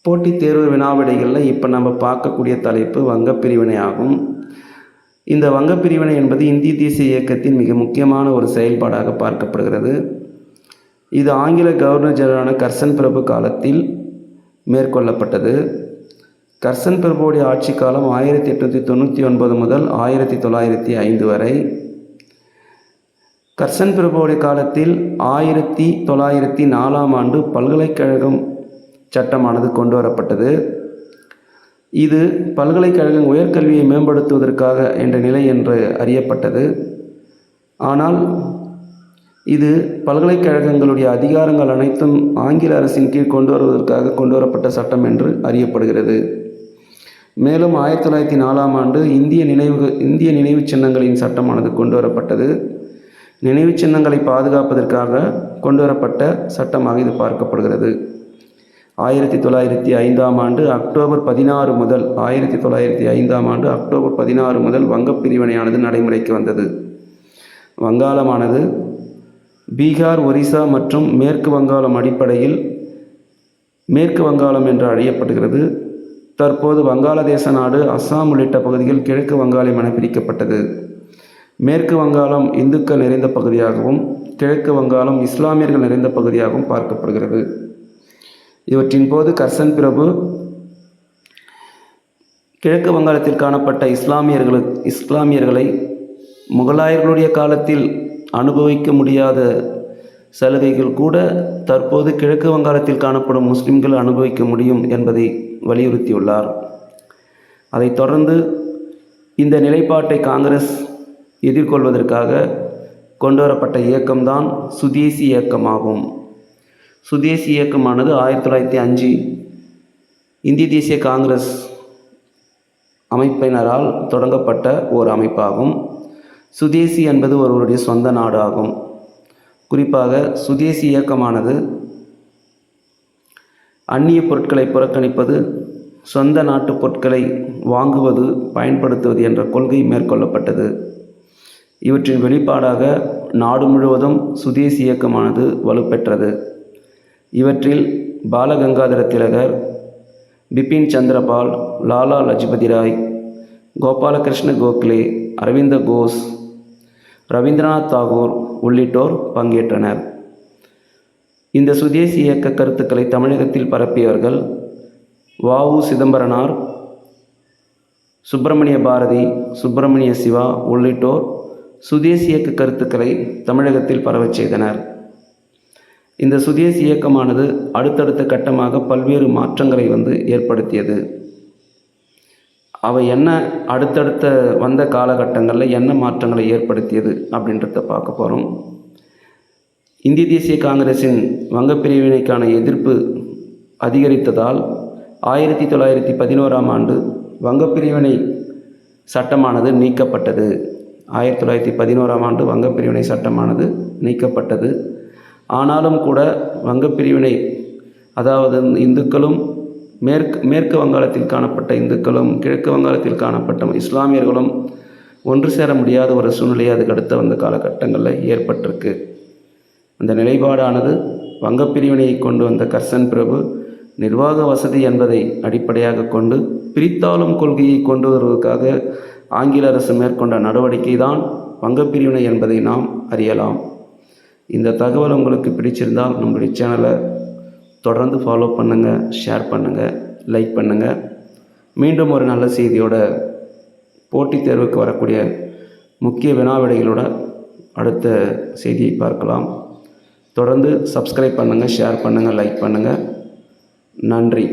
போட்டித் தேர்வு வினாவிடைகளில் இப்போ நம்ம பார்க்கக்கூடிய தலைப்பு வங்கப்பிரிவினை ஆகும். இந்த வங்கப்பிரிவினை என்பது இந்திய தேசிய இயக்கத்தின் மிக முக்கியமான ஒரு செயல்பாடாக பார்க்கப்படுகிறது. இது ஆங்கில கவர்னர் ஜெனரலான கர்சன் பிரபு காலத்தில் மேற்கொள்ளப்பட்டது. கர்சன் பிரபுவுடைய ஆட்சி காலம் 1899 முதல் 1905 வரை. கர்சன் பிரபுவுடைய காலத்தில் 1904ஆம் ஆண்டு பல்கலைக்கழகம் சட்டமானது கொண்டு வரப்பட்டது. இது பல்கலைக்கழகம் உயர்கல்வியை மேம்படுத்துவதற்காக என்ற நிலை என்று அறியப்பட்டது. ஆனால் இது பல்கலைக்கழகங்களுடைய அதிகாரங்கள் அனைத்தும் ஆங்கில அரசின் கீழ் கொண்டு வருவதற்காக கொண்டு வரப்பட்ட சட்டம் என்று அறியப்படுகிறது. மேலும் 1904ஆம் ஆண்டு இந்திய நினைவு சின்னங்களின் சட்டமானது கொண்டு வரப்பட்டது. நினைவு சின்னங்களை பாதுகாப்பதற்காக கொண்டு வரப்பட்ட சட்டமாக இது பார்க்கப்படுகிறது. 1905ஆம் ஆண்டு அக்டோபர் 16 முதல் 1905ஆம் ஆண்டு அக்டோபர் 16 முதல் வங்கப்பிரிவினையானது நடைமுறைக்கு வந்தது. வங்காளமானது பீகார், ஒரிசா மற்றும் மேற்கு வங்காளம் அடிப்படையில் மேற்கு வங்காளம் என்று அறியப்படுகிறது. தற்போது வங்காளதேச நாடு, அஸ்ஸாம் உள்ளிட்ட பகுதிகள் கிழக்கு வங்காளம் என பிரிக்கப்பட்டது. மேற்கு வங்காளம் இந்துக்கள் நிறைந்த பகுதியாகவும் கிழக்கு வங்காளம் இஸ்லாமியர்கள் நிறைந்த பகுதியாகவும் பார்க்கப்படுகிறது. இவற்றின் போது கர்சன் பிரபு கிழக்கு வங்காளத்தில் காணப்பட்ட இஸ்லாமியர்களை முகலாயர்களுடைய காலத்தில் அனுபவிக்க முடியாத சலுகைகள் கூட தற்போது கிழக்கு வங்காளத்தில் காணப்படும் முஸ்லிம்கள் அனுபவிக்க முடியும் என்பதை வலியுறுத்தியுள்ளார். அதைத் தொடர்ந்து இந்த நிலைப்பாட்டை காங்கிரஸ் எதிர்கொள்வதற்காக கொண்டு வரப்பட்ட இயக்கம்தான் சுதேசி இயக்கமாகும். சுதேசி இயக்கமானது 1905 இந்திய தேசிய காங்கிரஸ் அமைப்பினரால் தொடங்கப்பட்ட ஓர் அமைப்பாகும். சுதேசி என்பது ஒருவருடைய சொந்த நாடு ஆகும். குறிப்பாக சுதேசி இயக்கமானது அந்நிய பொருட்களை புறக்கணிப்பது, சொந்த நாட்டு பொருட்களை வாங்குவது, பயன்படுத்துவது என்ற கொள்கை மேற்கொள்ளப்பட்டது. இவற்றின் வெளிப்பாடாக நாடு முழுவதும் சுதேசி இயக்கமானது வலுப்பெற்றது. இவற்றில் பாலகங்காதர திலகர், பிபின் சந்திரபால், லாலா லஜபதி ராய், கோபாலகிருஷ்ண கோகலே, அரவிந்த கோஷ், ரவீந்திரநாத் தாகூர் உள்ளிட்டோர் பங்கேற்றனர். இந்த சுதேசி இயக்க கருத்துக்களை தமிழகத்தில் பரப்பியவர்கள் வ.உ. சிதம்பரனார், சுப்பிரமணிய பாரதி, சுப்பிரமணிய சிவா உள்ளிட்டோர் சுதேசி இயக்க கருத்துக்களை தமிழகத்தில் பரவச் செய்தனர். இந்த சுதேசி இயக்கமானது அடுத்தடுத்த கட்டமாக பல்வேறு மாற்றங்களை ஏற்படுத்தியது. அவை என்ன, அடுத்தடுத்த வந்த காலகட்டங்களில் என்ன மாற்றங்களை ஏற்படுத்தியது அப்படின்றத பார்க்க போகிறோம். இந்திய தேசிய காங்கிரஸின் வங்கப்பிரிவினைக்கான எதிர்ப்பு அதிகரித்ததால் 1911ஆம் ஆண்டு வங்கப்பிரிவினை சட்டமானது நீக்கப்பட்டது. 1911ஆம் ஆண்டு வங்கப்பிரிவினை சட்டமானது நீக்கப்பட்டது. ஆனாலும் கூட வங்கப்பிரிவினை, அதாவது இந்துக்களும் மேற்கு வங்காளத்தில் காணப்பட்ட இந்துக்களும் கிழக்கு வங்காளத்தில் காணப்பட்ட இஸ்லாமியர்களும் ஒன்று சேர முடியாத ஒரு சூழ்நிலை அதுக்கு அடுத்த வந்த காலகட்டங்களில் ஏற்பட்டிருக்கு. அந்த நிலைப்பாடானது வங்கப்பிரிவினையை கொண்டு வந்த கர்சன் பிரபு நிர்வாக வசதி என்பதை அடிப்படையாக கொண்டு பிரித்தாளும் கொள்கையை கொண்டு வருவதற்காக ஆங்கில அரசு மேற்கொண்ட நடவடிக்கை தான் வங்கப்பிரிவினை என்பதை நாம் அறியலாம். இந்த தகவல் உங்களுக்கு பிடிச்சிருந்தால் நம்மளுடைய சேனலை தொடர்ந்து ஃபாலோ பண்ணுங்கள், ஷேர் பண்ணுங்கள், லைக் பண்ணுங்கள். மீண்டும் ஒரு நல்ல செய்தியோட போட்டித் தேர்வுக்கு வரக்கூடிய முக்கிய வினாவிடைகளோட அடுத்த செய்தியை பார்க்கலாம். தொடர்ந்து சப்ஸ்கிரைப் பண்ணுங்கள், ஷேர் பண்ணுங்கள், லைக் பண்ணுங்கள். நன்றி.